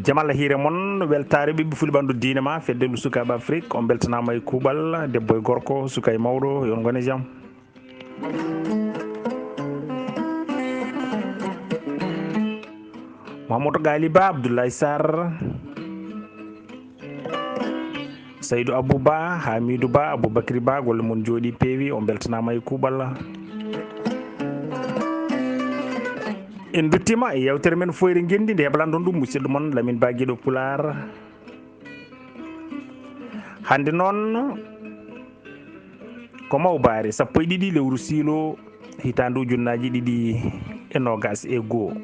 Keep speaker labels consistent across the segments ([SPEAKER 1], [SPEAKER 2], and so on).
[SPEAKER 1] jamal hiire mon weltare ɓiɓɓe fulɓandu diine ma fedde sukaɓe afrique on beltanama e kuuɓal debbo e gorko suka e mawɗo yon gone jaam. Mamadou Gali Ba, Abdoulaye Sarr, Saydou Abouba, Hamidou Ba, Aboubacry Ba, golle mon jooɗi peewi on beltanama e kuuɓal. En duttima e yewtere men foyre gendi nde heɓlanɗon ɗum musidɗo moon Lamine Ba Guiɗo Pular. Hande noon ko mawbare 12 lewru siilo hitande ujunnaji 2021.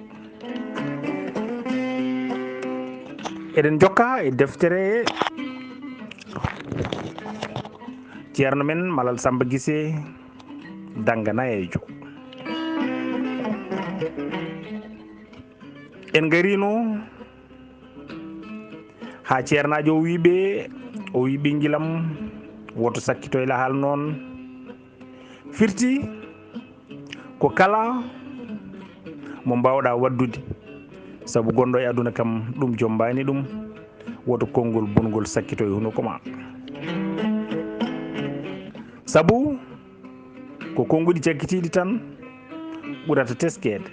[SPEAKER 1] Eɗen jokka e deftere ceerno men Malal Samba Guissé Danganayejo. En garino ha ceernajo o wi ɓinguilam woto sakkito e lahal noon firti ko kala mo mbawɗa waddude saabu gonɗo e aduna kam ɗum jombani ɗum woto konngol bongol sakkito e hunuko ma, saabu ko konnguɗi cakkitiɗi tan ɓurata teskede.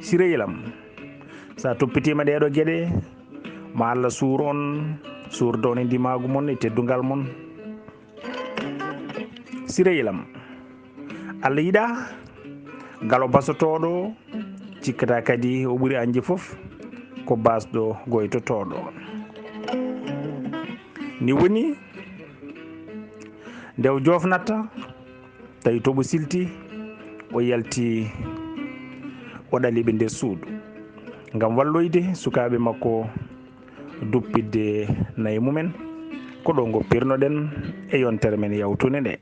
[SPEAKER 1] Sireylam sa toppitima ɗeɗo gueɗe ma Allah suur on suurde on e ndimagu mon e teddugal mon. Sireylam Allah yiɗa ngalo basotoɗo cikkata kadi o ɓuuri anje foof ko basɗo goytotoɗo. Ni woni nde o jofnatta tawi toɓo silti o yalti o ɗaliɓe nder suudu ngam walloyde sukaɓe makko duppidde nayi mumen. Ko ɗo goppirnoɗen e yontere men yawtude nde.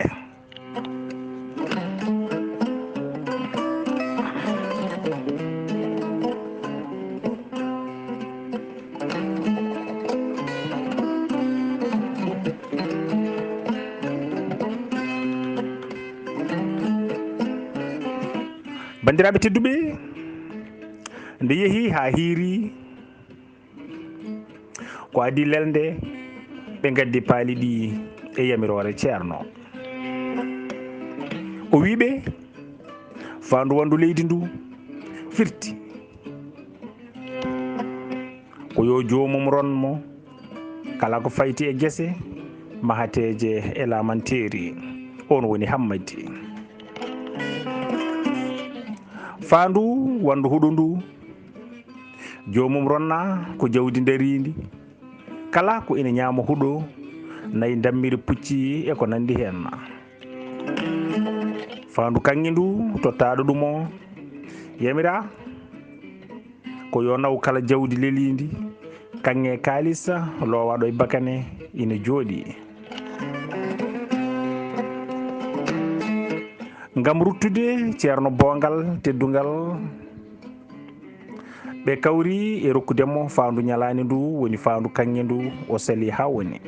[SPEAKER 1] Bandiraɓe tedduɓe, nde yeehi ha hiiri ko adi lelde ɓe gaddi paali ɗi e yamirore ceerno. O wiɓe fandu wandu leydi ndu firti ko yo jomum ronmo kala ko fayti e guese mahateje e lamanteri, on woni hammadi. Fandu wandu huɗo ndu jomum ronna ko jawdi darindi kala ko ina ñaama huɗo nayi dammiri pucci e ko nandi hen. Fandu kanŋe ndu tottaɗo ɗum o yamira ko yo naw kala jawdi lelindi kanŋe kalisa lowaɗo e bakane ina jooɗi. Ngam ruttude ceerno bongal teddungal ɓe kawri e rokkudemo fandu ñalani ndu woni fandu kanŋe ndu o sali ha woni.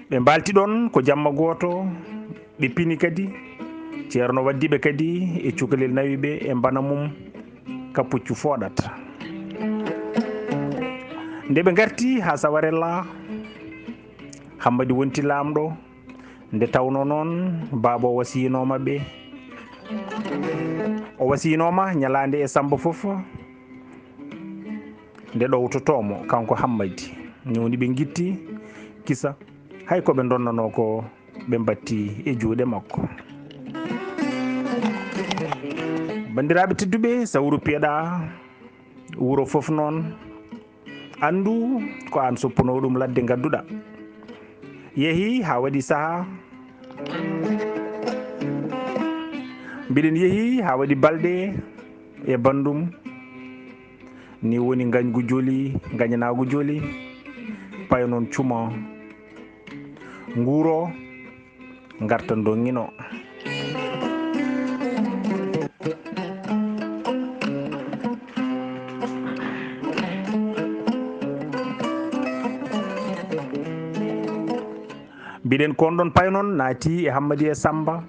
[SPEAKER 1] Ɓe mbalti ɗon ko jamma goto ɓe pini kadi ceerno waddiɓe kadi e cukalel nawiɓe e mbana mum ka puccu foɗata. Nde ɓe garti ha Sawarella Hammadi wonti lamɗo nde tawno noon baaba o wasiyinomaɓe o wasinoma ñalande e Samba foof nde ɗowtotomo kanko Hammadi ñewni ɓe guitti kisa hay koɓe donnano ko ɓe batti e juuɗe makko. Bandiraɓe tedduɓe, sawru piyeɗa wuuro foof noon andu ko an soppuno ɗum ladde gadduɗa. Yeehi ha waɗi saaha mbiɗen yeehi ha waɗi balɗe e bandum ni woni gañgu joli gañanagu joli payo noon cuma nguuro garta donngino. mbiɗen kon ɗon payo noon naati e Hammadi e Samba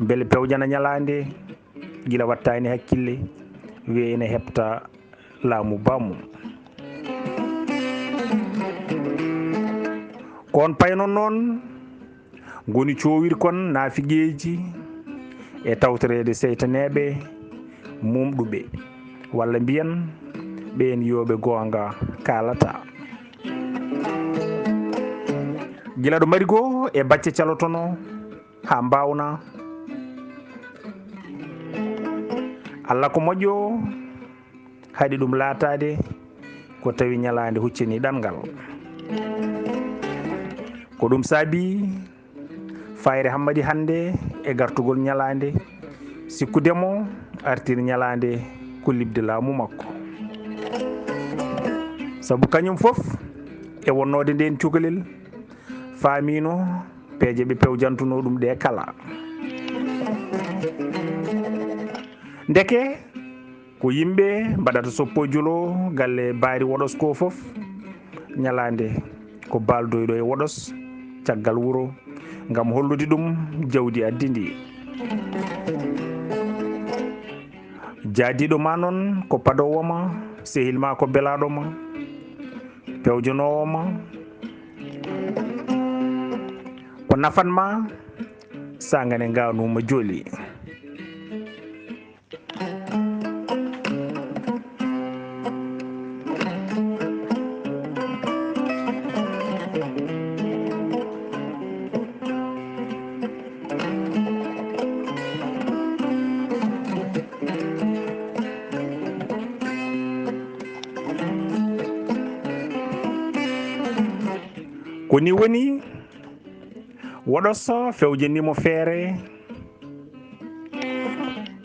[SPEAKER 1] beele pewjana ñalande gila wattani hakkille wiye ene hepta laamu bamum kon paynon noon goni coowir kon naafigeeji e tawtorede seytaneɓe mumɗuɓe walla mbiyen ɓen yoɓe goonga kalata gila ɗo mari goo e bacce calotono ha mbawna Allah ko moƴƴo haɗi ɗum laatade ko tawi ñalande huccini ɗangal ko ɗum saabi Fayre Hammadi hande e gartugol ñalande sikkudemo artir ñalande ko libde laamu makko sabu kañum fof e wonnode nden cukalel faamino peeje ɓe pewjantuno ɗum ɗe kala ndeke ko yimɓe mbaɗata soppojulo galle baari woɗos ko fof ñalande ko baldoyɗo e woɗos caggal wuro ngam hollude ɗum jawdi addi ndi jaadiɗo ma noon ko padowoma sehil ma ko belaɗoma pewjanowoma ko nafanma sangane nganuma joli koni woni woɗos fewjanimo feere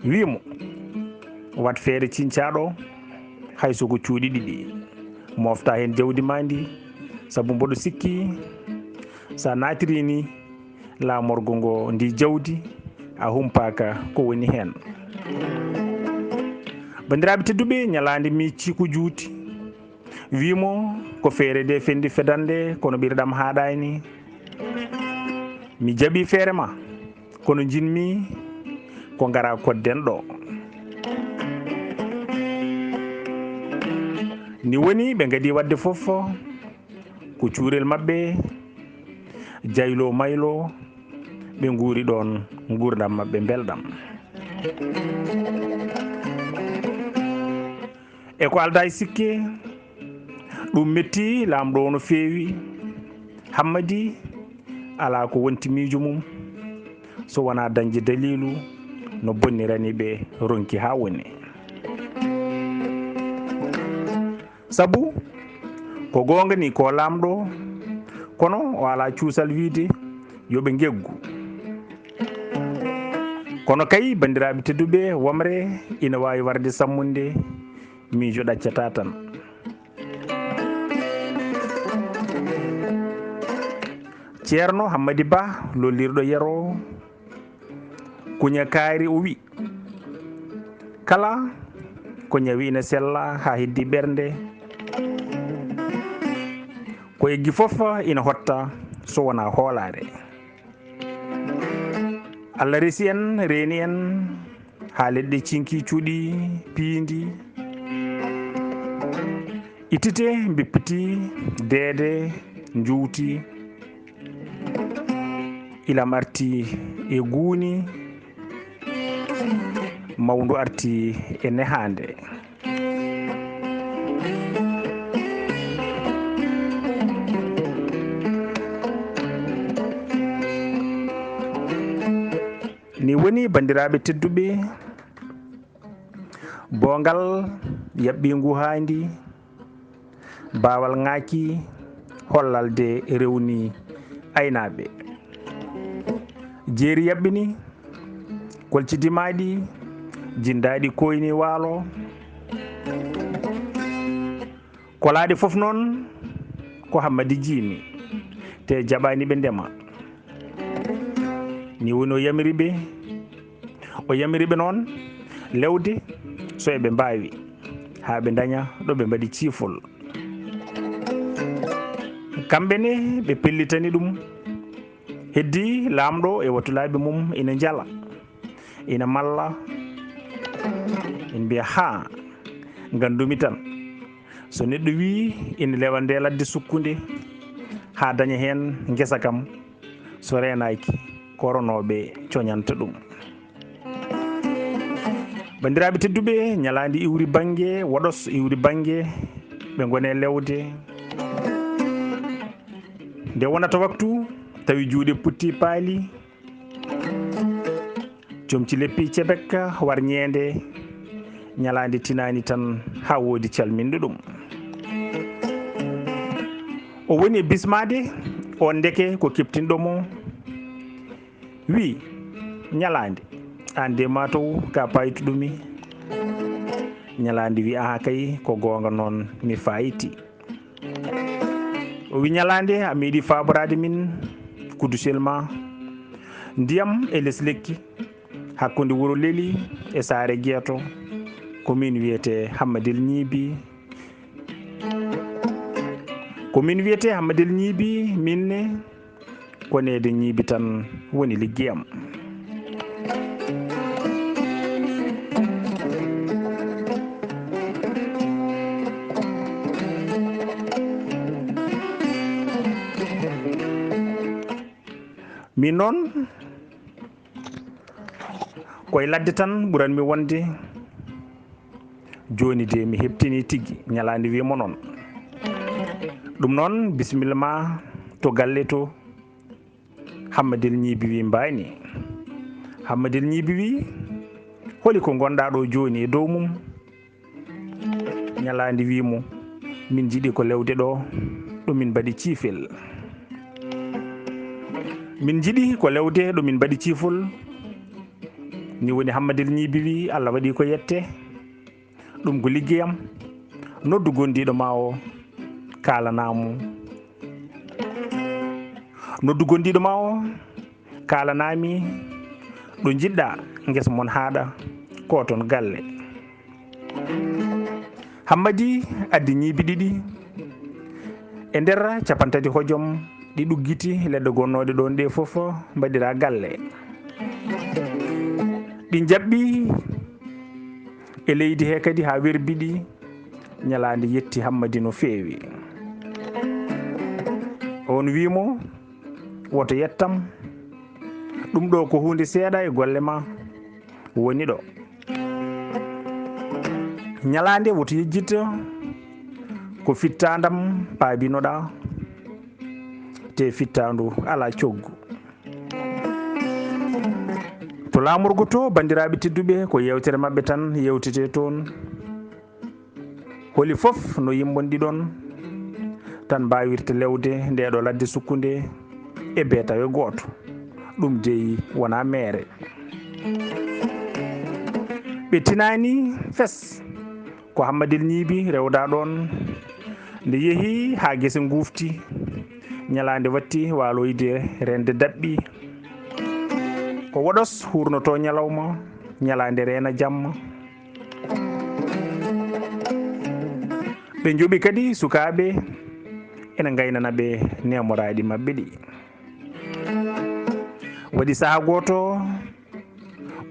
[SPEAKER 1] wimo wat feere cincaɗo hay soko cuuɗi ɗiɗi mofta hen jawdi ma ndi sabu mboɗo sikki sa natirini laamorgo ngo ndi jawdi a humpaka ko woni hen bandiraɓe tedduɓe ñalande mi ciku juuti wimo ko feere de fendi fedande kono ɓirɗam haɗani mi jaɓi feere ma kono jinmi ko ngara kodden ɗo ni woni ɓe gadi wadde fof ko cuurel maɓɓe jaylo maylo ɓe guuri ɗon gurdam maɓɓe belɗam e ko alda e sikke ɗum metti lamɗo no feewi Hammadi ala ko wonti miijo mum so wona dañde dalilu no bonnirani ɓe ronki ha woni sabu ko gonga ni ko lamɗo kono o ala cuusal wiide yoɓe geggu kono kay bandiraɓe tedduɓe womre ina wawi warde sammunde miijo ɗaccata tan ceerno Hammadi Ba lollirɗo yero kuña kaari o wi kala ko ñawi ina sella ha heddi ɓernde ko eggi fof ina hotta so wona hoolare Allah resi en reeni en ha leɗɗe cinki cuuɗi piindi ittite bippiti deede juuti ilam arti e guuni mawndu arti e nehande ni woni bandiraɓe tedduɓe bongal yaɓɓingu haandi bawal ŋaaki hollalde rewni aynaɓe jeeri yaɓɓini kolcidimaɗi jindaɗi koyni waalo kolaɗe fof noon ko Hammadi jiimi te jaɓani ɓe ndema ni woni o yamiriɓe noon lewde so eɓe mbawi ha ɓe daña ɗo ɓe mbaɗi ciifol kamɓene ɓe pellitani ɗum heddi lamɗo e wattulaɓe mum ina jala ina malla en mbiya ha gandumi tan so neɗɗo wi ina lewa nde ladde sukkunde ha daña hen ngesa kam so renaki koronoɓe coñanta ɗum. bandiraɓe tedduɓe, ñaladi iwri banggue woɗos iwri banggue ɓe gone lewde nde wonata waktu tawi juuɗe putti paali comci leppi cebekka war ñeende ñalade tinani tan ha woodi calminɗo ɗum. o woni e bismade on ndeke ko keptinɗomo wi ñalade an de mataw ka paytuɗumi. ñalade wi aha kay ko gonga noon mi fayiti. o wi ñalade a meeɗi faborade min kudusel ma ndiyam e less lekki hakkude wuuro leeli e saare gueeto komin wiyete Hammadel Ñiibi. komin wiyete Hammadel Ñiibi minne konede ñiibi tan woni liggeyam. min noon koye ladde tan ɓuranmi wonde joni de mi heɓtini tigui ñalade wimo noon. ɗum noon bisimilla ma to galle to. Hammadel Ñiibi wi mbani. Hammadel Ñiibi wi holi ko gonɗa ɗo joni e dow mum. ñalade wimo min jiiɗi ko lewde ɗo ɗum min mbaɗi ciifel. min jiiɗi ko lewde ɗo min mbaɗi ciifol ni woni Hammadel Ñiibi wi Allah waɗi ko yette ɗum ko liggeyam. noddu gondiɗo ma o kalanamo. noddu gondiɗo ma o kalanami ɗo jiɗɗa guesa mon haaɗa ko toon galle. Hammadi addi ñiibi ɗiɗi e nder capantati hojom ɗi ɗuggiti leɗɗe gonnoɗe ɗon ɗe foof mbaɗira galle. ɗi jaɓɓi e leydi he kadi ha werbiɗi. ñalade yetti Hammadi no feewi. on wimo woto yettam ɗum ɗo ko hunde seeɗa e golle ma woni ɗo. ñalade woto yejjita ko fittadam paabinoɗa te fittandu ala coggu. to lamorgo to bandiraɓe tedduɓe ko yewtere mabɓe tan yewtete toon. holi foof no yimbonɗi ɗon tan mbawirta lewde ndeɗo ladde sukkunde e beetawe goto. ɗum deyi wona mere. ɓe tinani fes ko Hammadel Ñiibi rewda ɗon nde yeehi ha guese gufti. ñalade watti waloyde rende daɓɓi ko woɗos hurnoto ñalawma. ñalade reena jamma. ɓe jooɓi kadi sukaɓe ene gaynana ɓe nemoraɗi mabɓe ɗi. waɗi saaha goto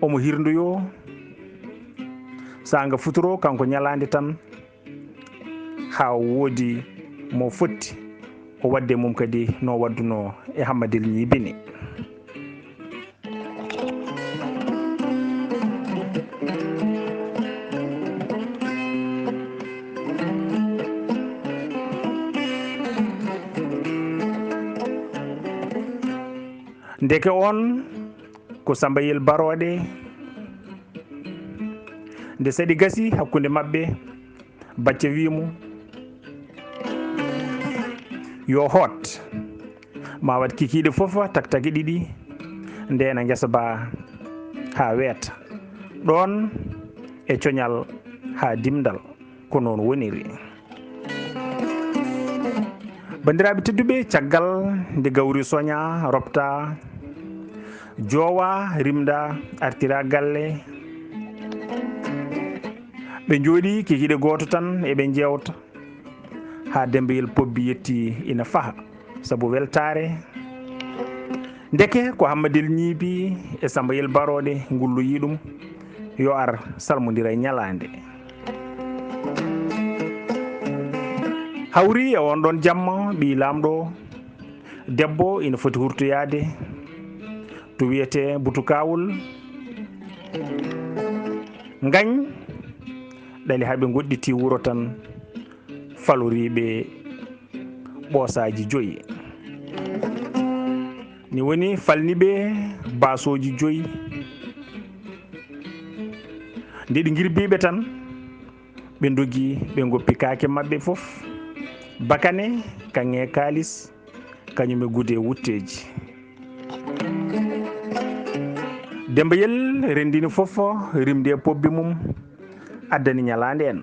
[SPEAKER 1] omo hirduyo sanga futuro kanko ñalade tan ha woodi mo fotti o wadde mum kadi no wadduno e Hammadel Ñiibi ni. ndeke on ko Sambayel Baroɗe nde saɗi gasi hakkude mabɓe. bacca wimo yo hot ma wat kikiɗe foof taktaki ɗiɗi ndena guesa ba ha weeta ɗon e coñal ha dimdal ko noon woniri. bandiraɓe tedduɓe, caggal nde gawri soña ropta jowa rimda artira galle. ɓe jooɗi kikiɗe goto tan eɓe jewta ha Dembayel Pobbi yetti ina faaha saabu weltare. ndeke ko Hammadel Ñiibi e Sambayel Baroɗe gulloyi ɗum yo ar salmodira e ñalade. hawri e on ɗon jamma ɓi lamɗo debbo ina foti hurtoyade to wiyete butukawol gañ ɗali haɓe goɗɗiti wuro tan faloriɓe ɓoosaji 5 ni woni falniɓe basoji 5 nde ɗi girbiɓe tan ɓe dogi ɓe goppi kaake mabɓe foof bakane kanŋe kalis kañum e guude wutteji dembayel rendini foof rimde e pobbi mum addani ñalande en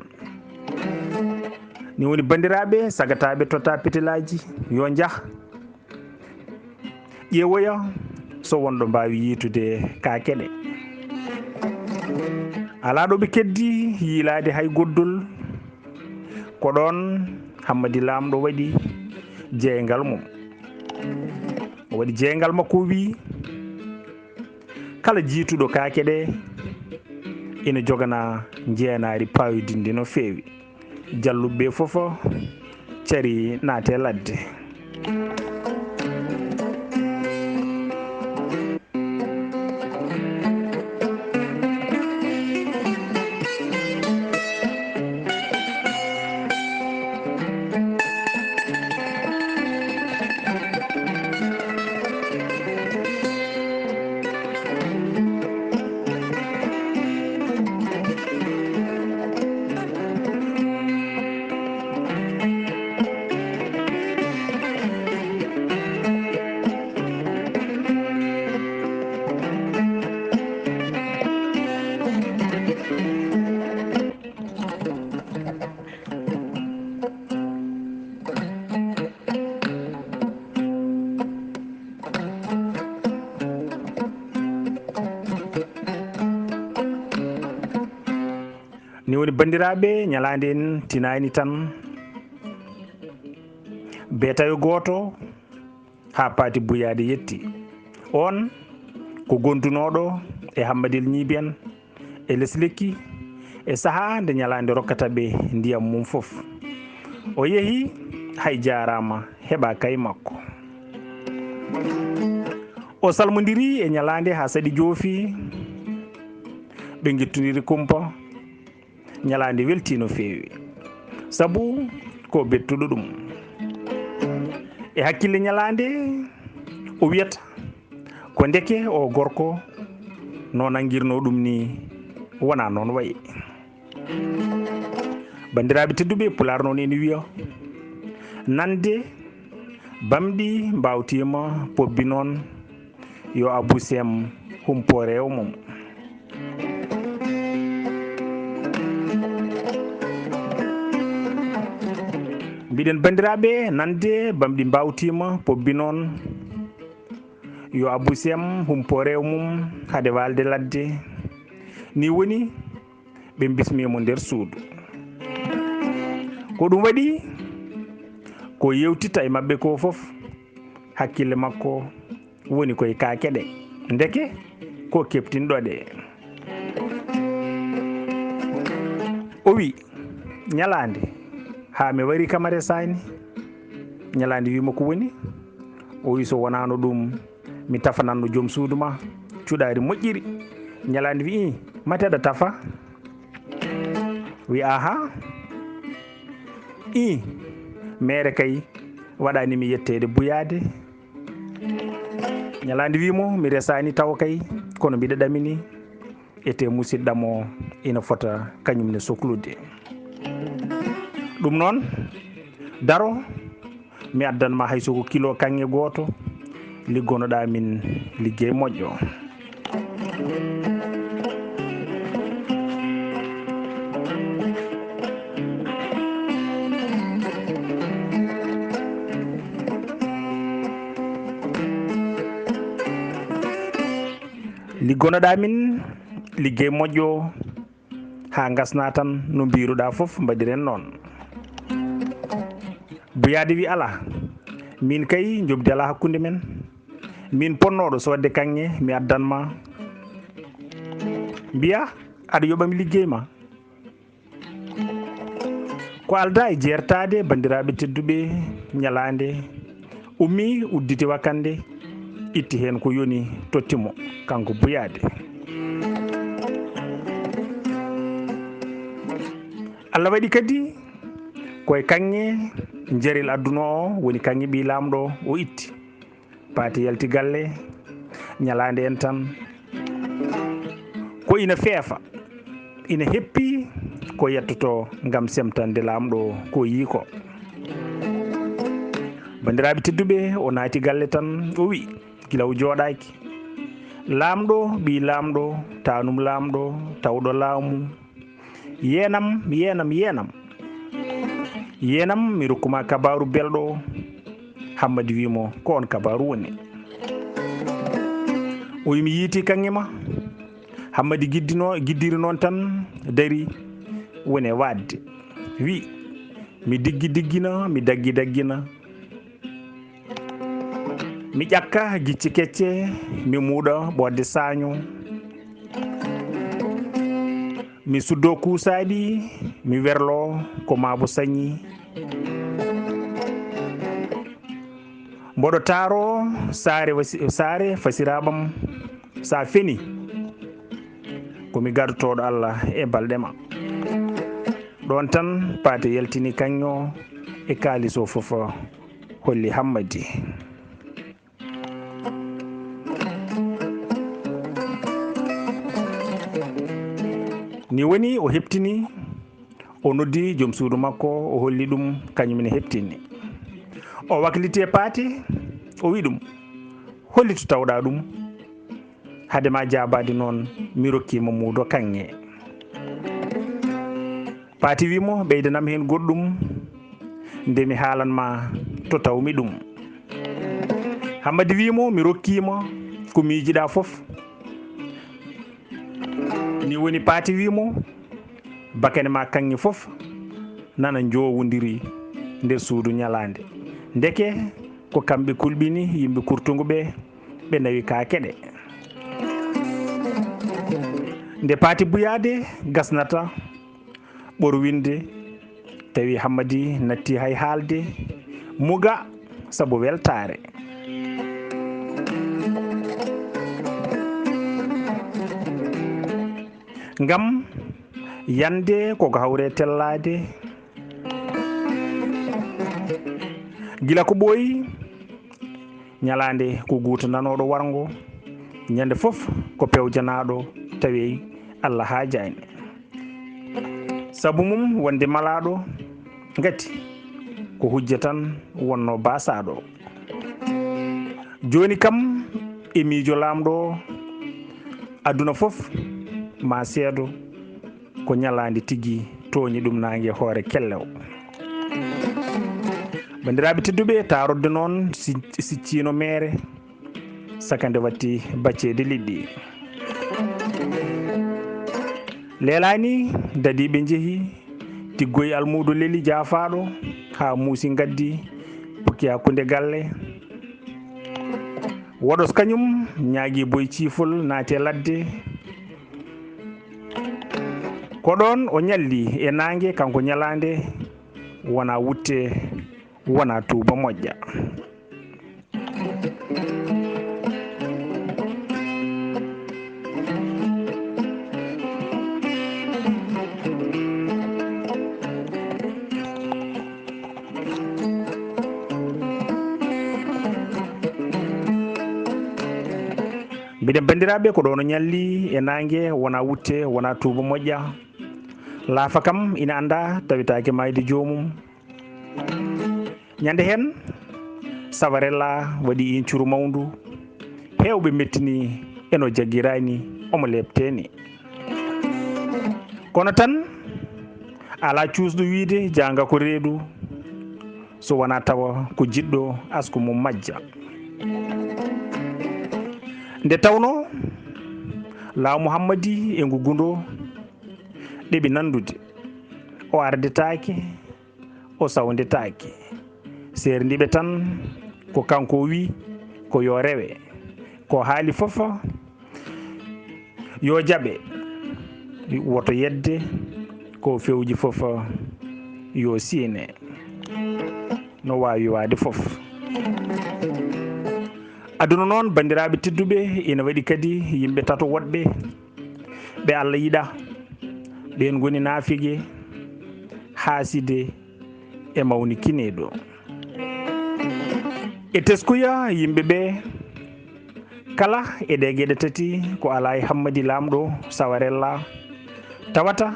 [SPEAKER 1] ni woni bandiraɓe sagataɓe totta petelaji yo jah ƴeewoya so wonɗo mbawi yitude kakeɗe ala ɗo ɓe keddi yiilade hay goddol ko ɗon Hammadi Lamɗo waɗi jeeyngal mum o waɗi jeeyngal makko wi kala jiituɗo kaake ɗe ina jogana jeenaari pawidinde no feewi jalluɓe fof cari naate ladde ni woni bandiraɓe ñalande en tinani tan beetayo goto ha paati buyade yetti on ko gondunoɗo e Hammadil Ñiibi en e less lekki e saaha nde ñalande rokkata ɓe ndiyam mum foof o yeehi hay jarama heɓa kay makko o salmodiri e ñalande ha saɗi joofi ɓe guittodiri kumpa ñalande welti no feewi sabu ko bettuɗo ɗum e hakkille ñalande o wiyata ko ndeke o gorko no nangirno ɗum ni wona noon wayi bandiraɓe tedduɓe Pulaar noon ene wiya nande bamɗi mbawtima pobbi noon yo Abou Sem humpo rew mum mbiɗen bandiraɓe nande bamɗi mbawtima pobbi noon yo Abou Sem humpo rew mum hade walde ladde ni woni ɓe bismimo nder suudu ko ɗum waɗi ko yewtitta e mabɓe ko foof hakkille makko woni koye kakeɗe ndeke ko keptinɗoɗe o wi ñalande ha mi wari kamare sani ñalande wima ko woni o wi so wonano ɗum mi tafananno joom suudu ma cuɗari moƴƴiri ñalande wi mateɗa tafa wi aha mere kay waɗanimi yettede buyade ñalande wimo mi resani taw kay kono mbiɗa ɗamini ete musidɗam o ina fota kañumne soklude ɗum noon daro mi addanma hay soko kilo kanŋe goto liggonoɗa min liggey moƴƴo liggonoɗa min liggey moƴƴo ha gasna tan no mbiruɗa foof mbaɗiren noon buyade wi ala min kay jobdi ala hakkude men min ponnoɗo sodde kanŋe mi addanma mbiya aɗa yoɓami liggey ma ko alda e jertade bandiraɓe tedduɓe ñalande ummi udditi wakande itti hen ko yoni tottimo kanko buyade. Allah waɗi kadi koye kanŋe jaril aduna o woni kanŋe ɓi lamɗo o itti paati yalti galle ñalande en tan ko ina feefa ina heppi ko yettoto gam semtande lamɗo ko yi ko. bandiraɓe tedduɓe o naati galle tan o wi gila o jooɗaki lamɗo ɓi lamɗo tanum lamɗo tawɗo laamu yenam mi rokkuma kabaru belɗo. Hammadi wimo ko on kabaru woni. o yimi yiiti kanŋe ma Hammadi giddiri noon tan dari woni e wadde wi mi diggina mi daggina mi ƴakka gicci kecce mi muuɗa ɓodde saño mi suddo kuusaɗi mi werlo ko maabo sañi mboɗo taaro saare fasiraɓam sa feni komi gardotoɗo Allah e balɗe ma. ɗon tan paate yaltini kanŋo e kaaliso fof holli Hammadi. ni woni o heptini o noddi joom suudu makko o holli ɗum kañumne heptini o wakliti e paati o wi ɗum holli to tawɗa ɗum hadema jabade noon mi rokkima muudo kanŋe. paati wimo ɓeydanam hen goɗɗum nde mi haalanma to tawmi ɗum. Hammadi wimo mi rokkima ko miijiɗa fof. ni woni paati wimo bakane ma kanŋe fof nana jowodiri nder suudu ñalande ndeke ko kamɓe kulɓini yimɓe kurtugu ɓe nawi kakeɗe. nde paati buyade gasnata ɓorwinde tawi Hammadi natti hay haalde muga sabu weltare. ngam yande koko hawre tellade gila ko ɓooyi ñalande ko guutananoɗo wargo ñande fof ko pewjanaɗo tawi Allah haajani sabu mum wonde malaɗo gati ko hujja tan wonno basaɗo. joni kam e miijo lamɗo aduna fof ma seedo ko ñalande tigui tooñi ɗum nangue hoore kellew. bandiraɓe tedduɓe tarodde noon siccino mere saka nde watti baccede liɗɗi. leelani dadiɓe jeehi tiggoye almudo leeli jaafaɗo ha muusi gaddi pukki hakkude galle woɗos kañum ñaagui boye ciifol naate ladde ko ɗon o ñalli e nangue kanko ñalande wona wutte wona tuuba moƴƴa. mbiɗen bandiraɓe ko ɗon o ñalli e nangue wona wutte wona tuuba moƴƴa. laafa kam ina anda tawitake mayde jomum. ñande hen sawarella waɗi incuru mawdu hewɓe mettini eno jagguirani omo lebteni kono tan ala cuusɗo wiide janga ko reedu so wona tawa ko jiɗɗo asku mum majja. nde tawno laamu Hammadi e ngugundo ɗeɓi nandude o ardetake o sawdetake serdiɓe tan ko kanko wi ko yo rewe ko haali fof yo jaaɓe woto yedde ko fewji fof yo sine no wawi wade fof. aduna noon bandiraɓe tedduɓe ina waɗi kadi yimɓe tato woɗɓe ɓe Allah yiɗa ɓen goni nafigue haaside e mawni kineɗo e teskuya yimɓeɓe kala e ɗe gueɗe tati ko ala e hammadi lamɗo sawarella tawata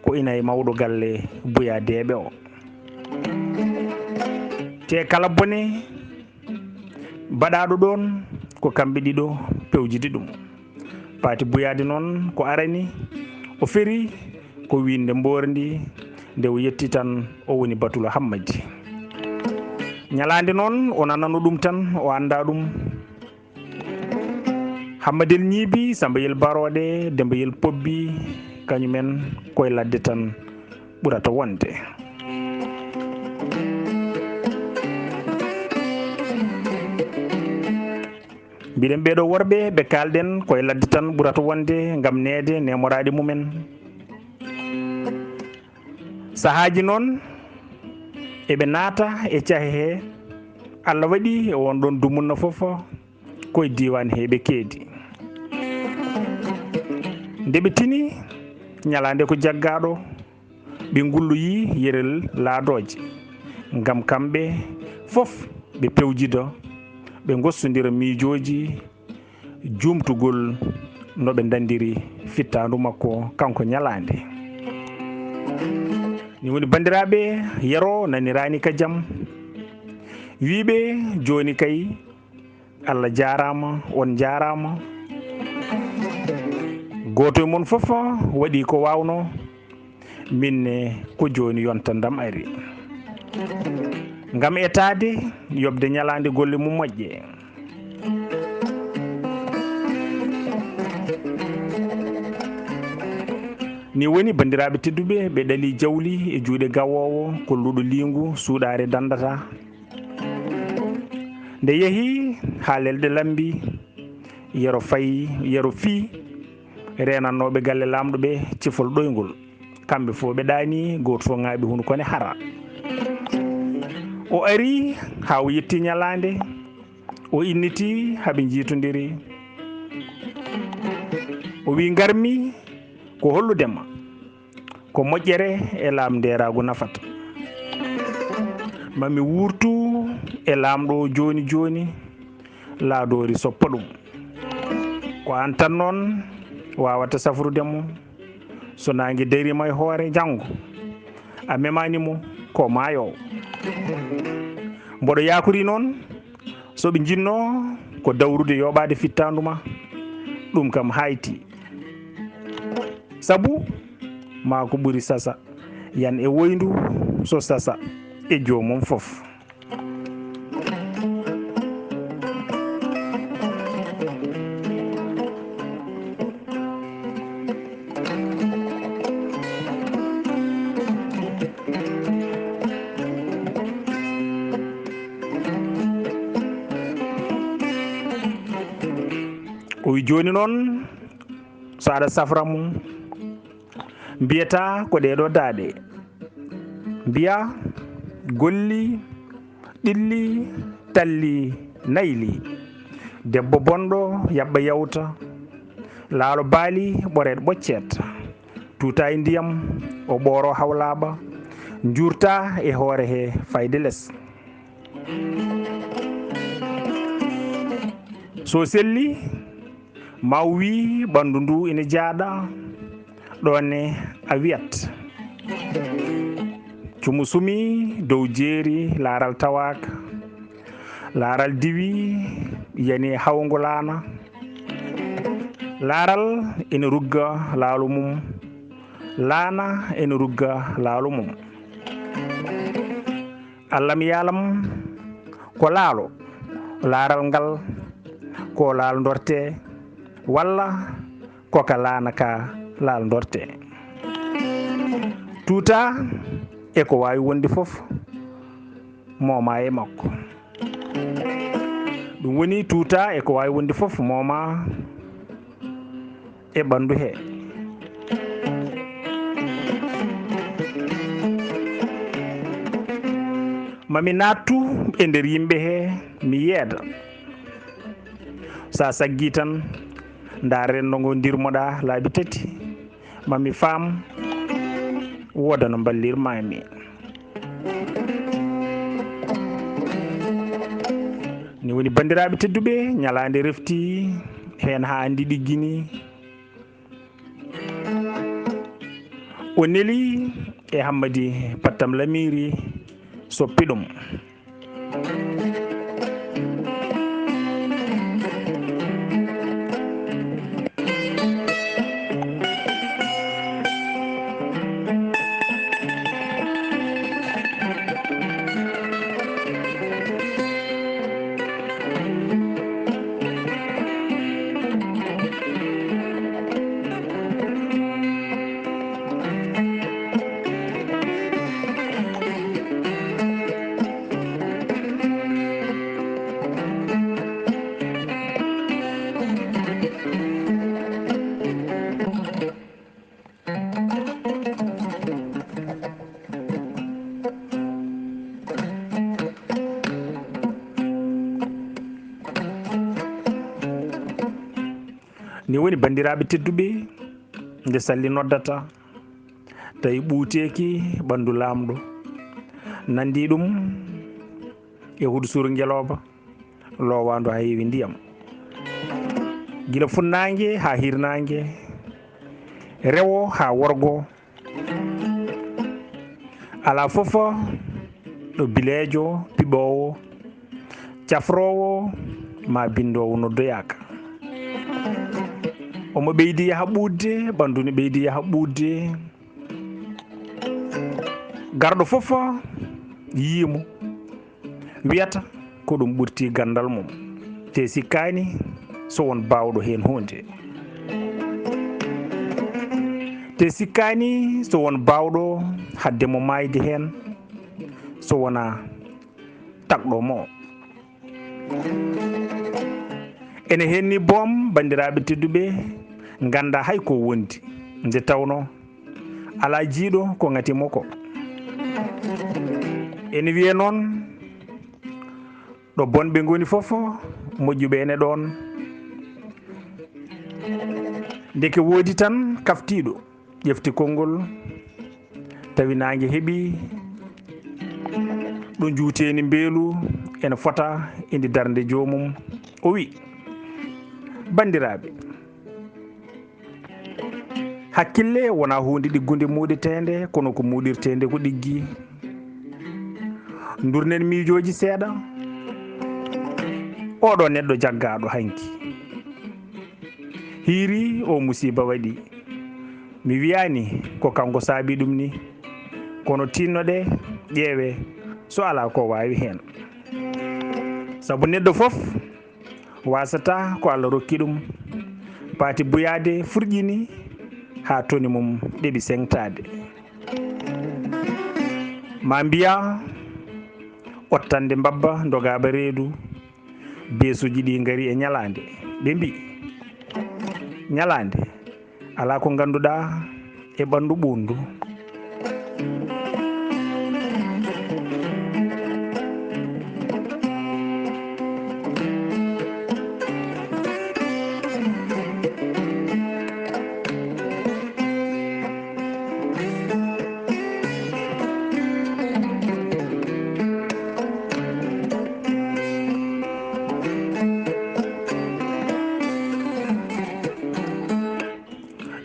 [SPEAKER 1] ko ina e mawɗo galle Buya Deɓe o te kala bone baɗaɗo ɗon ko kamɓe ɗiɗo pewjidi ɗum paati buyade noon ko arani o feri ko winde mbordi nde o yetti tan o woni Batoulo Hammadi. ñalande noon o nanano ɗum tan o anda ɗum Hammadel ñiibi Sambayel Barode Dembayel Pobbi kañumen koye ladde tan ɓurata wonde. mbiɗen ɓeɗo worɓe ɓe kalɗen koye ladde tan ɓurata wonde gam neede nemoraɗe mumen. sahaji noon eɓe naata e cahe he Allah waɗi e won ɗon dumunna foof koye diwan he ɓe keedi nde ɓe tini ñalande ko jaggaɗo ɓe gulloyi yerel laadoje gam kamɓe fof ɓe pewjida ɓe gossodira miijoji jumtugol no ɓe dandiri fittandu makko kanko ñalande. ni woni bandiraɓe yero nanirani ka jaam wiɓe joni kay Allah jarama on jarama goto e mon foof waɗi ko wawno minne ko joni yonta ndam ari gam etade yobde ñalande golle mum moƴƴe. ni woni bandiraɓe tedduɓe ɓe ɗali jawli e juuɗe gawowo ko luɗo lingu suuɗare dandata nde yeehi ha lelɗe lambi yero fayi yero fi renannoɓe galle lamɗo ɓe cifol ɗoygol kamɓe fo ɓe ɗani goto fo ŋaaɓi hun kone hara o ari ha o yetti ñalande o inniti haaɓe jiitodiri o wi garmi ko holludema ko moƴƴere e lamderagu nafata mami wurtu e lamɗo joni joni laadori soppa ɗum ko an tan noon wawata safrudemo so nangue darima e hoore janggo a memanimo ko maayowo mboɗo yakori noon soɓe jinno ko dawrude yoɓade fittanduma ɗum kam hayti saabu ma ko ɓuuri sasa yan e woyndu so sasa e jomum foof. o wi joni noon so aɗa safra mum mbiyata ko ɗeɗo daaɗe mbiya golli ɗilli talli nayli debbo bonɗo yaɓɓa yawta laalo baali ɓoreɗ ɓoccet tuta e ndiyam o ɓooro hawlaɓa jurta e hoore he fayde less so selli ma wi ɓandu ndu ina jaaɗa ɗonne a wiyat cumu sumi dow jeeri laaral tawaka laaral diwi yani hawngo laana laaral ina rugga laalu mum laana ina rugga laalu mum Allah mi yalam ko laalo laaral ngal ko laal dorte walla koka laana ka laal dorte tuuta e ko wawi wonde fof moma e makko ɗum woni tuuta e ko wawi wonde fof moma e ɓandu he mami nattu e nder yimɓe he mi yeeda sa saggi tan nda renndo ngo dirmoɗa laabi tati mami faam woda no ballirmami. ni woni bandiraɓe tedduɓe ñalande refti hen ha andi ɗiggini o neli e Hammadi Pattam Lamiri soppi ɗum. ni woni bandiraɓe tedduɓe nde salli noddata tawi ɓuuteki ɓandu lamɗo nandi ɗum e huɗosuru ngeloba lowandu ha heewi ndiyam gila funnangue ha hirnangue rewo ha worgo ala fofa ɗo bilejo piɓowo cafrowo ma bindowo noddoyaka omo ɓeydi yaha ɓuudde ɓandu ne ɓeydi yaha ɓuudde garɗo fof yiimo wiyata ko ɗum ɓurti gandal mum te sikkani so won bawɗo hen hunde te sikkani so won bawɗo hadde mo mayde hen so wona takɗo mo ene henni boom bandiraɓe tedduɓe ganda hay ko wondi nde tawno ala jiiɗo ko ŋatimo ko ene wiye noon ɗo bonɓe goni fof moƴƴuɓe ene ɗon ndeke woodi tan kaftiɗo ƴefti konngol tawi nangue heeɓi ɗo juuteni mbeelu ene fota indi darde jomum o wi bandiraɓe hakkille wona hunde ɗiggude muɗitede kono ko muɗirtede ko ɗiggi durnen miijoji seeɗa oɗo neɗɗo jaggaɗo hanki hiiri o musiba waɗi mi wiyani ko kanko saabi ɗum ni kono tinnoɗe ƴeewe so ala ko wawi hen saabu neɗɗo foof wasata ko Allah rokki ɗum paati buyade furƴini ha toni mum ɗeɓi sengtade ma mbiya ottande mbabba dogaba reedu beesuji ɗi gari e ñalande ɓe mbi ñalande ala ko ganduɗa e ɓandu ɓundu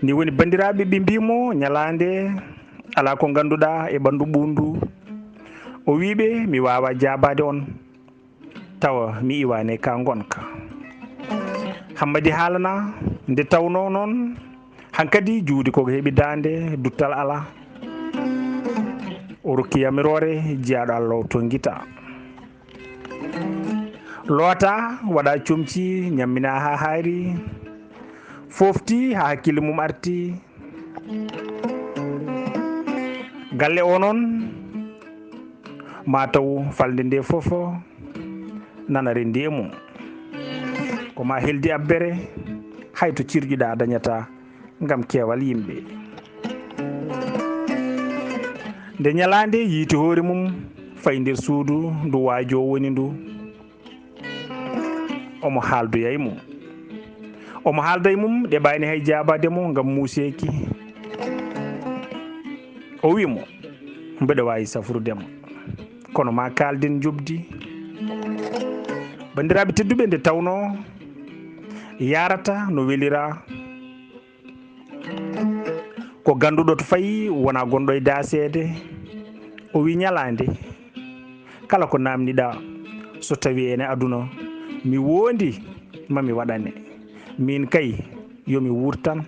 [SPEAKER 1] ni woni bandiraɓe ɓe mbimo ñalande ala ko ganduɗa e ɓandu ɓundu o wiɓe mi wawa jabade on tawa mi iwane ka gonka Hammadi haalana nde tawno noon hankkadi juudi koko heeɓi dande duttal ala o rokki yamirore jiyaɗo Allah o to guita loota waɗa comci ñammina ha haari fofti ha hakkille mum arti galle o noon mataw falde nde foof nana rendi e mum koma heldi abbere hayto cirƴuɗa dañata gam keewal yimɓe nde ñalande yiiti hoore mum fayi nder suudu ndu waajo woni ndu omo haaldoya e mum omo haalda e mum ɗeɓani hay jabade mo ngam muuseki o wimo mbeɗa wawi safrudema kono ma kalden jobdi bandiraɓe tedduɓe nde tawno yarata no welira ko ganduɗo to fayi wona gonɗo e dasede o wi ñalande kala ko namdiɗa so tawi ene aduna mi wondi mami waɗane min kay yomi wurtan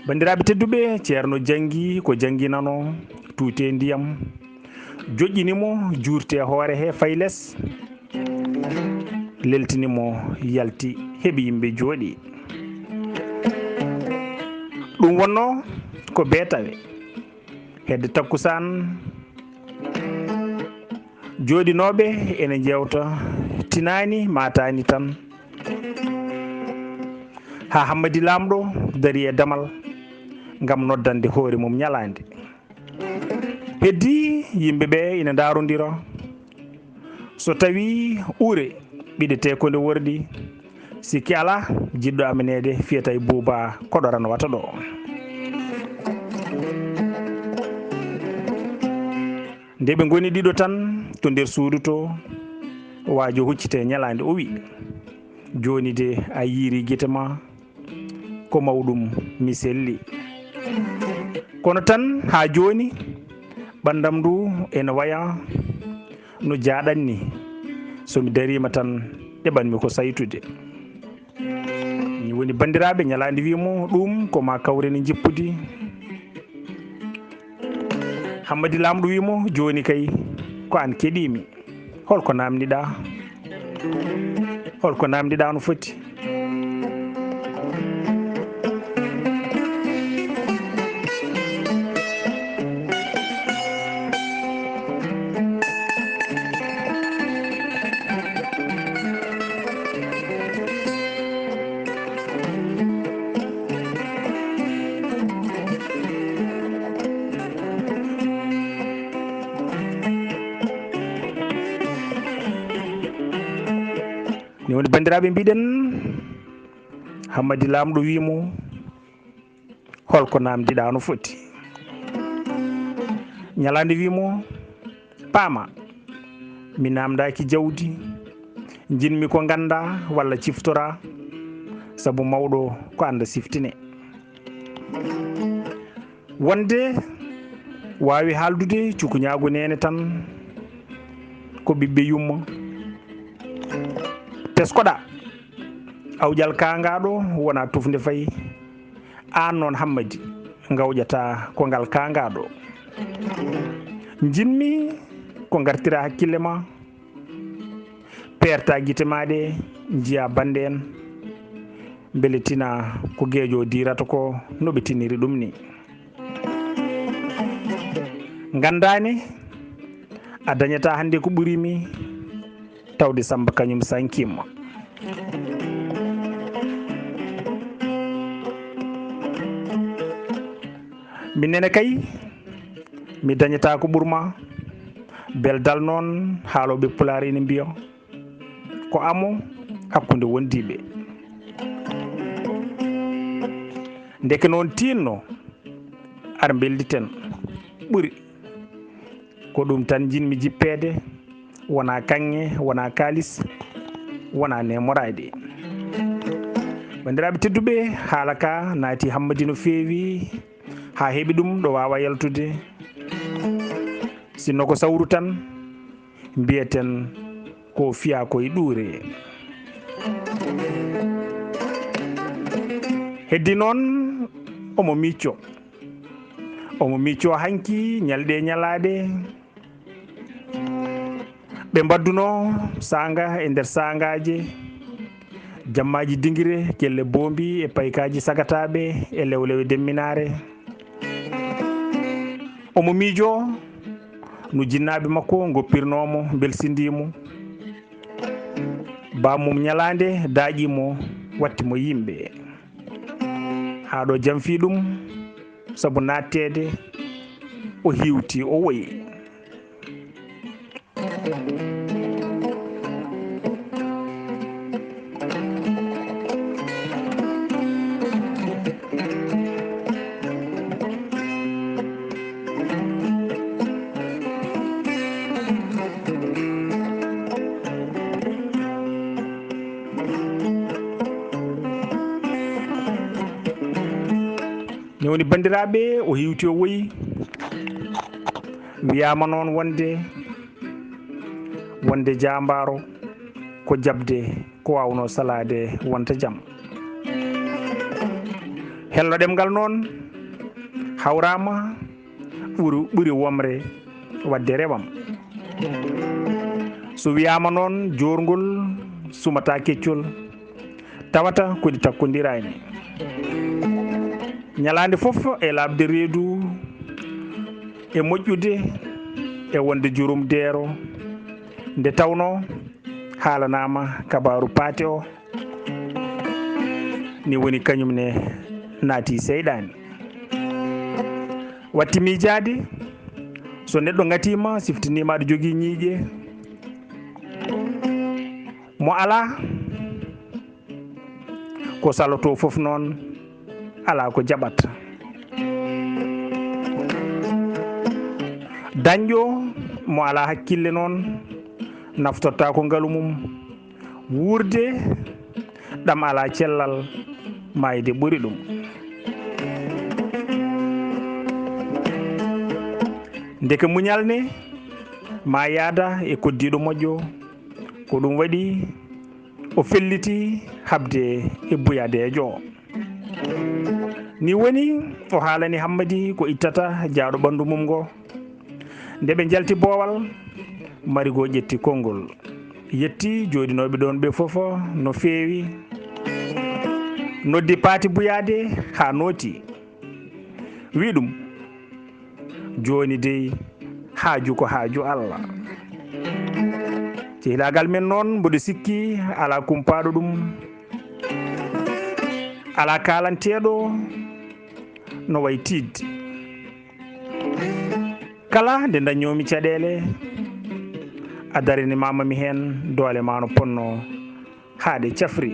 [SPEAKER 1] bandiraɓe tedduɓe ceerno janggi ko jangguinano tuute ndiyam joƴƴinimo juurte hoore he fay less leltinimo yalti heeɓi yimɓe jooɗi ɗum wonno ko beetawe hedde takkusan jooɗinoɓe ene jewta tinani matani tan ha Hammadi Lamɗo dari e damal ngam noddande hoore mum ñalande heddi yimɓeɓe ina darodira so tawi uure ɓiɗete ko nde worɗi sikki ala jiɗɗo aminede fiyata e Bouba koɗorano wata ɗo nde ɓe goni ɗiɗo tan to nder suudu to waajo huccite ñalande o wi joni de a yiiri guite ma ko mawɗum mi selli kono tan ha joni ɓandam ndu ene waya no jaɗanni somi darima tan ɗeɓanmi ko saytude ni woni bandiraɓe ñalande wimo ɗum ko ma kawreni jippudi Hammadi Lamɗo wimo joni kay ko an keɗimi holko namdiɗa no foti ni woni bandiraɓe mbiɗen Hammadi Lamɗo wimo holko namdiɗa no foti ñalande wimo paama mi namdaki jawdi jinmi ko ganda walla ciftora saabu mawɗo ko anda siftine wonde wawi haldude cukuñagu nene tan ko ɓiɓɓe yumma teskoɗa awƴal kangaɗo wona tufde fayi an noon Hammadi gawƴata ko ngal kangaɗo jinmi ko gartira hakkille ma perta guite maɗe jiya bande en beele tina ko gueeƴo dirata ko noɓe tiniri ɗum ni gandani a dañata hande ko ɓuurimi tawde Samba kañum sankima minene kay mi dañata ko ɓurma beldal noon haaloɓe pulaar ene mbiya ko amo hakkude wondiɓe ndeke noon tinno ar belditen ɓuuri ko ɗum tan jinmi jippede wona kanŋe wona kalis wona nemorade bandiraɓe tedduɓe haala ka naati Hammadi no feewi ha heeɓi ɗum ɗo wawa yaltude sinno ko sawru tan mbiyeten ko fiya koye ɗuure heddi noon omo micco hanki ñalɗe ñalade ɓe mbadduno sanga e nder sangaje jammaji dinguire kelle boombi e paykaji sagataɓe e lewlewe demminare omo miijo no jinnaɓe makko goppirnomo belsindimo bamum ñalande daaƴimo wattimo yimɓe haɗo jamfi ɗum saabu nattede o hiwti o woyi. ni woni bandiraɓe o hiwti o woyi wiyama noon wonde jambaro ko jabde ko wawno salade wonta jaam. hello ɗemgal noon hawrama ɓuri womre wadde rewam. so wiyama noon jorgol sumata keccol tawata koɗi takkodirani. ñalande foof e labde reedu e moƴƴude e wonde jurum deero nde tawno haalanama kabaru paate o ni woni kañumne naati seyɗani. watti miijade so neɗɗo ngatima siftinima aɗa jogui ñiiƴe mo ala ko saloto foof noon ala ko jaɓata. dañƴo mo ala hakkille noon naftorta ko ngaalu mum wurde ɗam ala cellal mayde ɓuri ɗum. ndeke muñalne ma yaada e koddiɗo moƴƴo ko ɗum waɗi o felliti habde e buyadejo o. ni woni o haalani Hammadi ko ittata jaaɗo ɓandu mum ngo. nde ɓe jalti boowal marigo ƴetti konngol yetti jooɗinoɓe ɗon ɓe fof no feewi noddi paati buyade ha nooti wi ɗum joni dey haaju ko haaju Allah. cehilagal men noon mboɗo sikki ala kumpaɗo ɗum ala kalanteɗo no way tidde. kala nde dañomi caɗele a darini mamami hen doole ma no ponno haade cafri.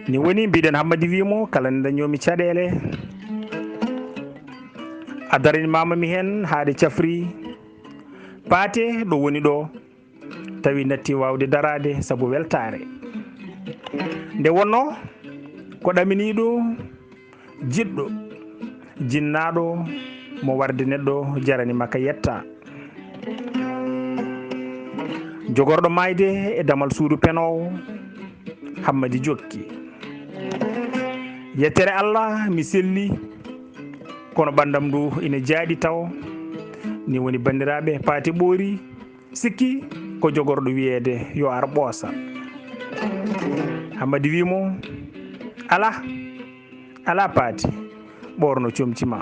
[SPEAKER 1] ni woni mbiɗen Hammadi wimo kala nde dañomi caɗele a darini mamami hen haade cafri. paate ɗo woni ɗo tawi natti wawde darade saabu weltare. nde wonno ko ɗaminiɗo jiɗɗo jinnaɗo mo warde neɗɗo jarani makka yetta. jogorɗo mayde e damal suudu penowo Hammadi jokki. yettere Allah mi selli kono ɓandam ndu ina jaaɗi taw ni woni bandiraɓe paati ɓoori sikki ko jogorɗo wiyede yo ar ɓoosa. Hammadi wimo ala paati ɓorno comcima.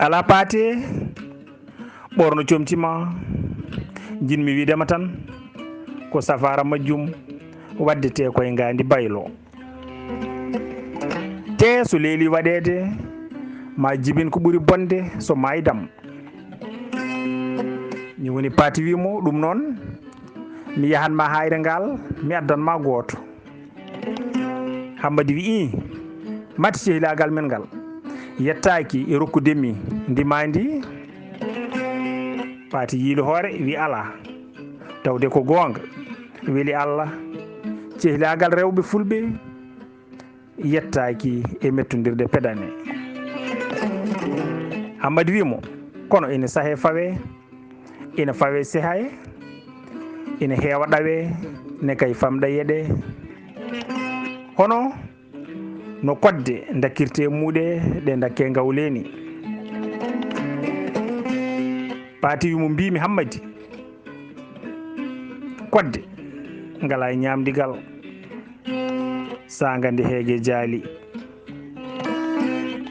[SPEAKER 1] ala paate ɓorno comcima jinmi widema tan ko safara majjum waddete koye ngandi baylo. te so leeli waɗede ma jibin ko ɓuri bonde so maydam. ni woni paati wimo ɗum noon mi yahanma hayre ngal mi addanma gooto. Hammadi wi'i mati sehilagal men ngal yettaki e rokkudemi ndimandi. paati yiilo hoore wi ala tawde ko goonga weli Allah cehilagal rewɓe fulɓe yettaki e mettodirde pedane. Hammadi wimo kono ina sahe fawe, ina fawe sehay, ina heewa ɗawe ne kay famɗa yeɗe hono no kodde dakkirte muuɗe ɗe dakke gawleni. Paati wimo mbimi Hammadi kodde ngala e ñamdigal sa gandi heege jaali.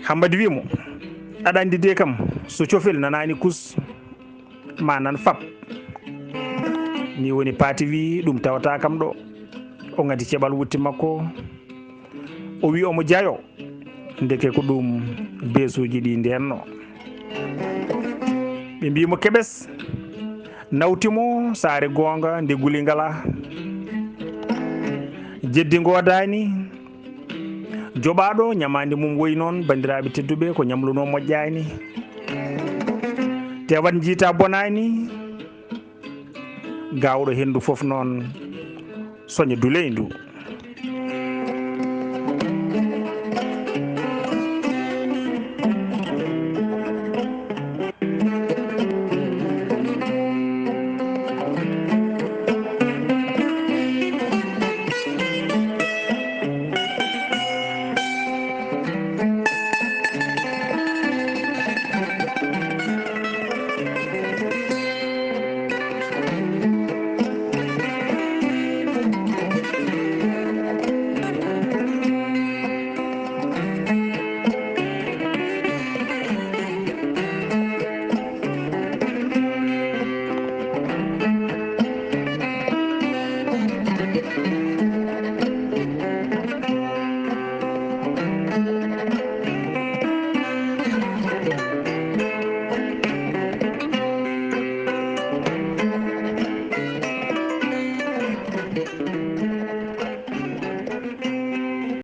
[SPEAKER 1] Hammadi wimo aɗa andi de kam so cofel nanani kus ma nan fab, ni woni Paati wi ɗum tawata kam ɗo. O gadi keɓal wutti makko, o wi omo jayo ndeke ko ɗum besuji ɗi ndenno. ɓe mbimo keɓes nawtimo saare gonga nde guli ngala, jeddi godani, joɓaɗo ñamande mum woyi noon. Bandiraɓe tedduɓe ko ñamluno moƴƴani, tewat jiita bonani, gawɗo hendu foof noon soña duley ndu.